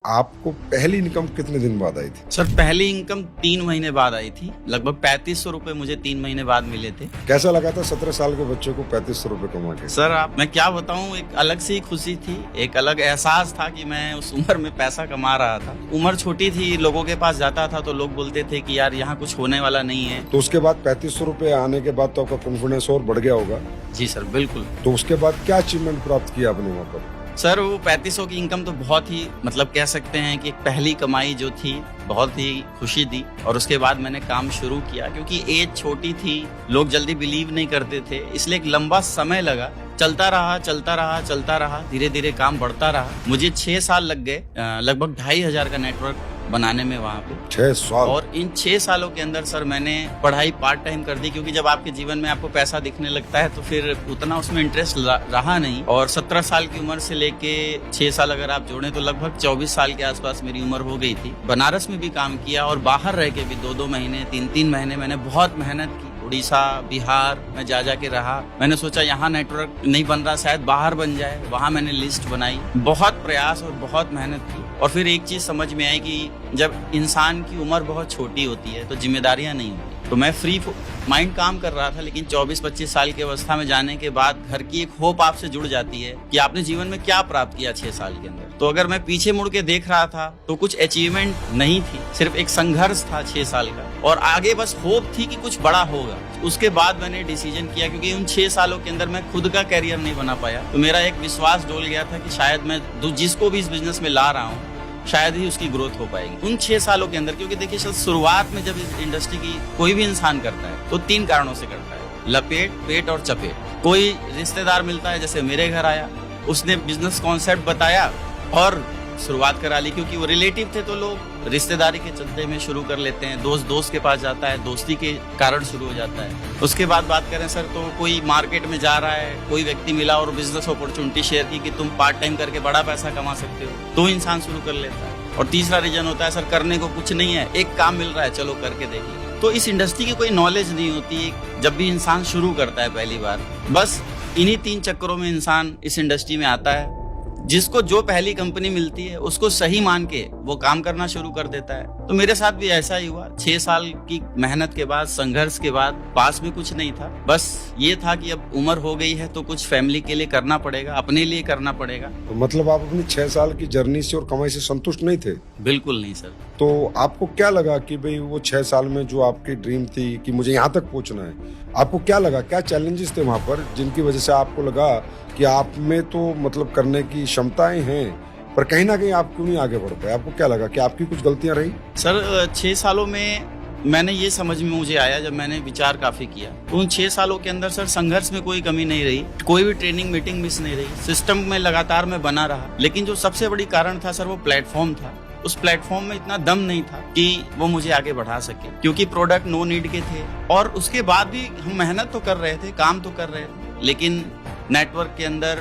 आपको पहली इनकम कितने दिन बाद आई थी? सर पहली इनकम 3 महीने बाद आई थी। लगभग 3500 रुपए मुझे 3 महीने बाद मिले थे। कैसा लगा था 17 साल के बच्चे को 3500 रुपए कमा के? सर मैं क्या बताऊं, एक अलग सी खुशी थी, एक अलग एहसास था कि मैं उस उम्र में पैसा कमा रहा था। उम्र छोटी थी, लोगों के पास जाता था तो लोग बोलते थे कि यार यहाँ कुछ होने वाला नहीं है। तो उसके बाद 3500 रुपए आने के बाद तो आपका कॉन्फिडेंस और बढ़ गया होगा? जी सर बिल्कुल। तो उसके बाद क्या अचीवमेंट प्राप्त किया आपने वहाँ पर? सर वो 3500 की इनकम तो बहुत ही मतलब कह सकते हैं कि एक पहली कमाई जो थी बहुत ही खुशी दी। और उसके बाद मैंने काम शुरू किया, क्योंकि एज छोटी थी, लोग जल्दी बिलीव नहीं करते थे, इसलिए एक लंबा समय लगा। चलता रहा, धीरे धीरे काम बढ़ता रहा। मुझे 6 साल लग गए लगभग 2500 का नेटवर्क बनाने में वहाँ पे। 6 साल? और इन 6 सालों के अंदर सर मैंने पढ़ाई पार्ट टाइम कर दी, क्योंकि जब आपके जीवन में आपको पैसा दिखने लगता है तो फिर उतना उसमें इंटरेस्ट रहा नहीं। और 17 साल की उम्र से लेके 6 साल अगर आप जोड़ें तो लगभग 24 साल के आसपास मेरी उम्र हो गई थी। बनारस में भी काम किया और बाहर रह के भी 2-2 महीने 3-3 महीने मैंने बहुत मेहनत की। उड़ीसा, बिहार में जा के रहा। मैंने सोचा यहाँ नेटवर्क नहीं बन रहा, शायद बाहर बन जाए। वहाँ मैंने लिस्ट बनाई, बहुत प्रयास और बहुत मेहनत की। और फिर एक चीज समझ में आई कि जब इंसान की उम्र बहुत छोटी होती है तो जिम्मेदारियां नहीं होती। तो मैं फ्री माइंड काम कर रहा था, लेकिन 24-25 साल की अवस्था में जाने के बाद घर की एक होप आपसे जुड़ जाती है कि आपने जीवन में क्या प्राप्त किया 6 साल के अंदर। तो अगर मैं पीछे मुड़ के देख रहा था तो कुछ अचीवमेंट नहीं थी, सिर्फ एक संघर्ष था 6 साल का, और आगे बस होप थी कि कुछ बड़ा होगा। उसके बाद मैंने डिसीजन किया, क्योंकि उन 6 सालों के अंदर मैं खुद का कैरियर नहीं बना पाया, तो मेरा एक विश्वास डोल गया था कि शायद मैं जिसको भी इस बिजनेस में ला रहा हूँ शायद ही उसकी ग्रोथ हो पाएगी उन 6 सालों के अंदर। क्योंकि देखिए सर, शुरुआत में जब इस इंडस्ट्री की कोई भी इंसान करता है तो 3 कारणों से करता है, लपेट, पेट और चपेट। कोई रिश्तेदार मिलता है, जैसे मेरे घर आया, उसने बिजनेस कॉन्सेप्ट बताया और शुरुआत करा ली। क्योंकि वो रिलेटिव थे तो लोग रिश्तेदारी के चलते में शुरू कर लेते हैं, दोस्त के पास जाता है, दोस्ती के कारण शुरू हो जाता है। उसके बाद बात करें सर, तो कोई मार्केट में जा रहा है, कोई व्यक्ति मिला और बिजनेस अपॉर्चुनिटी शेयर की कि तुम पार्ट टाइम करके बड़ा पैसा कमा सकते हो, तो इंसान शुरू कर लेता है। और तीसरा रीजन होता है सर, करने को कुछ नहीं है, एक काम मिल रहा है, चलो करके देखिए। तो इस इंडस्ट्री की कोई नॉलेज नहीं होती जब भी इंसान शुरू करता है पहली बार। बस इन्हीं 3 चक्करों में इंसान इस इंडस्ट्री में आता है। जिसको जो पहली कंपनी मिलती है उसको सही मान के वो काम करना शुरू कर देता है। तो मेरे साथ भी ऐसा ही हुआ। 6 साल की मेहनत के बाद, संघर्ष के बाद, पास में कुछ नहीं था, बस ये था कि अब उम्र हो गई है तो कुछ फैमिली के लिए करना पड़ेगा, अपने लिए करना पड़ेगा। तो मतलब आप अपनी 6 साल की जर्नी से और कमाई से संतुष्ट नहीं थे? बिल्कुल नहीं सर। तो आपको क्या लगा कि भाई वो 6 साल में जो आपकी ड्रीम थी कि मुझे यहाँ तक पहुँचना है, आपको क्या लगा, क्या चैलेंजेस थे वहाँ पर जिनकी वजह से आपको लगा कि आप में तो मतलब करने की क्षमताएं हैं, पर कहीं ना कहीं आप क्यों नहीं आगे बढ़ पाए? आपको क्या लगा कि आपकी कुछ गलतियां रही? सर 6 सालों में मैंने ये समझ में मुझे आया, जब मैंने विचार काफी किया, तो उन 6 सालों के अंदर सर संघर्ष में कोई कमी नहीं रही, कोई भी ट्रेनिंग मीटिंग मिस नहीं रही, सिस्टम में लगातार मैं बना रहा। लेकिन जो सबसे बड़ी कारण था सर, वो प्लेटफॉर्म था। उस प्लेटफॉर्म में इतना दम नहीं था कि वो मुझे आगे बढ़ा सके, क्योंकि प्रोडक्ट नो नीड के थे। और उसके बाद भी हम मेहनत तो कर रहे थे, काम तो कर रहे थे, लेकिन नेटवर्क के अंदर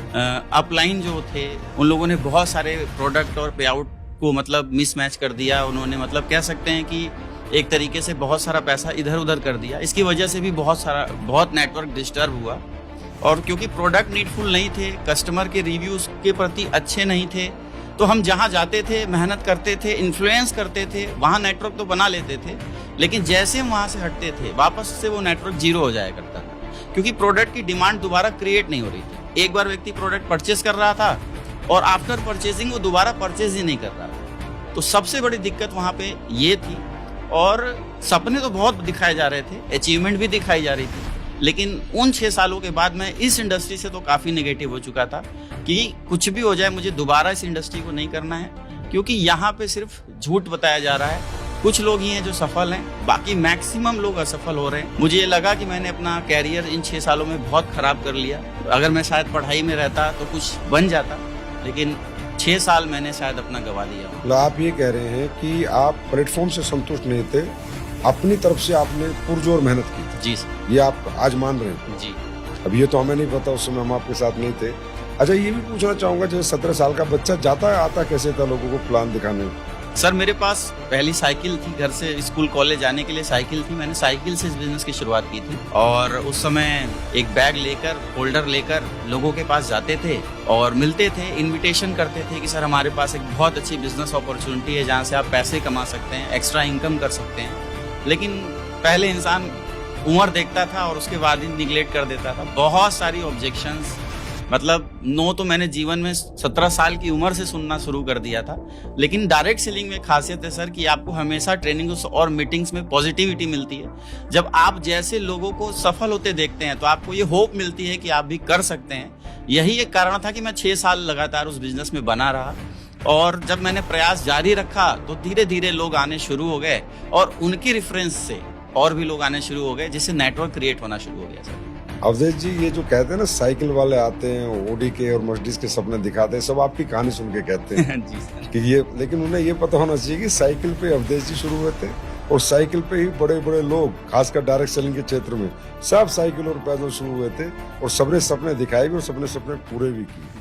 अपलाइन जो थे उन लोगों ने बहुत सारे प्रोडक्ट और पे आउट को मतलब मिसमैच कर दिया। उन्होंने मतलब कह सकते हैं कि एक तरीके से बहुत सारा पैसा इधर उधर कर दिया। इसकी वजह से भी बहुत नेटवर्क डिस्टर्ब हुआ। और क्योंकि प्रोडक्ट नीडफुल नहीं थे, कस्टमर के रिव्यूज के प्रति अच्छे नहीं थे, तो हम जहाँ जाते थे, मेहनत करते थे, इन्फ्लुएंस करते थे, वहाँ नेटवर्क तो बना लेते थे, लेकिन जैसे हम वहाँ से हटते थे वापस से वो नेटवर्क जीरो हो जाया करता था, क्योंकि प्रोडक्ट की डिमांड दोबारा क्रिएट नहीं हो रही थी। एक बार व्यक्ति प्रोडक्ट परचेज कर रहा था और आफ्टर परचेजिंग वो दोबारा परचेज ही नहीं कर रहा था। तो सबसे बड़ी दिक्कत वहाँ पे ये थी। और सपने तो बहुत दिखाए जा रहे थे, अचीवमेंट भी दिखाई जा रही थी, लेकिन उन 6 सालों के बाद मैं इस इंडस्ट्री से तो काफ़ी नेगेटिव हो चुका था कि कुछ भी हो जाए मुझे दोबारा इस इंडस्ट्री को नहीं करना है, क्योंकि यहाँ पे सिर्फ झूठ बताया जा रहा है। कुछ लोग ही हैं जो सफल हैं, बाकी मैक्सिमम लोग असफल हो रहे हैं। मुझे ये लगा कि मैंने अपना कैरियर इन 6 सालों में बहुत खराब कर लिया। अगर मैं शायद पढ़ाई में रहता तो कुछ बन जाता, लेकिन 6 साल मैंने शायद अपना गवा दिया। मतलब आप ये कह रहे हैं कि आप प्लेटफॉर्म से संतुष्ट नहीं थे, अपनी तरफ से आपने पुरजोर मेहनत की थी? जी सर। ये आप आज मान रहे हैं? जी। अब ये तो हमें नहीं पता, उस समय हम आपके साथ नहीं थे। अच्छा, ये भी पूछना चाहूंगा, जैसे 17 साल का बच्चा जाता है आता कैसे था लोगों को प्लान दिखाने? सर मेरे पास पहली साइकिल थी, घर से स्कूल कॉलेज जाने के लिए साइकिल थी। मैंने साइकिल से इस बिजनेस की शुरुआत की थी और उस समय एक बैग लेकर, फोल्डर लेकर लोगों के पास जाते थे और मिलते थे, इनविटेशन करते थे कि सर हमारे पास एक बहुत अच्छी बिजनेस अपॉर्चुनिटी है जहाँ से आप पैसे कमा सकते हैं, एक्स्ट्रा इनकम कर सकते हैं। लेकिन पहले इंसान उम्र देखता था और उसके बाद ही निगलेक्ट कर देता था। बहुत सारी ऑब्जेक्शंस, मतलब नो तो मैंने जीवन में 17 साल की उम्र से सुनना शुरू कर दिया था। लेकिन डायरेक्ट सेलिंग में खासियत है सर कि आपको हमेशा ट्रेनिंग्स और मीटिंग्स में पॉजिटिविटी मिलती है। जब आप जैसे लोगों को सफल होते देखते हैं तो आपको ये होप मिलती है कि आप भी कर सकते हैं। यही एक कारण था कि मैं 6 साल लगातार उस बिजनेस में बना रहा और जब मैंने प्रयास जारी रखा तो धीरे धीरे लोग आने शुरू हो गए और उनकी रेफरेंस से और भी लोग आने शुरू हो गए, जिससे नेटवर्क क्रिएट होना शुरू हो गया सर। अवधेश जी, ये जो कहते हैं ना साइकिल वाले आते हैं, ओडी के और मर्सिडीज के सपने दिखाते हैं, सब आपकी कहानी सुन के कहते हैं जी सर। कि ये, लेकिन उन्हें ये पता होना चाहिए कि साइकिल पे अवधेश जी शुरू हुए थे और साइकिल पे ही बड़े बड़े लोग, खासकर डायरेक्ट सेलिंग के क्षेत्र में, सब साइकिल और पैदल शुरू हुए थे और सबने सपने दिखाए भी और सबने सपने पूरे भी किए।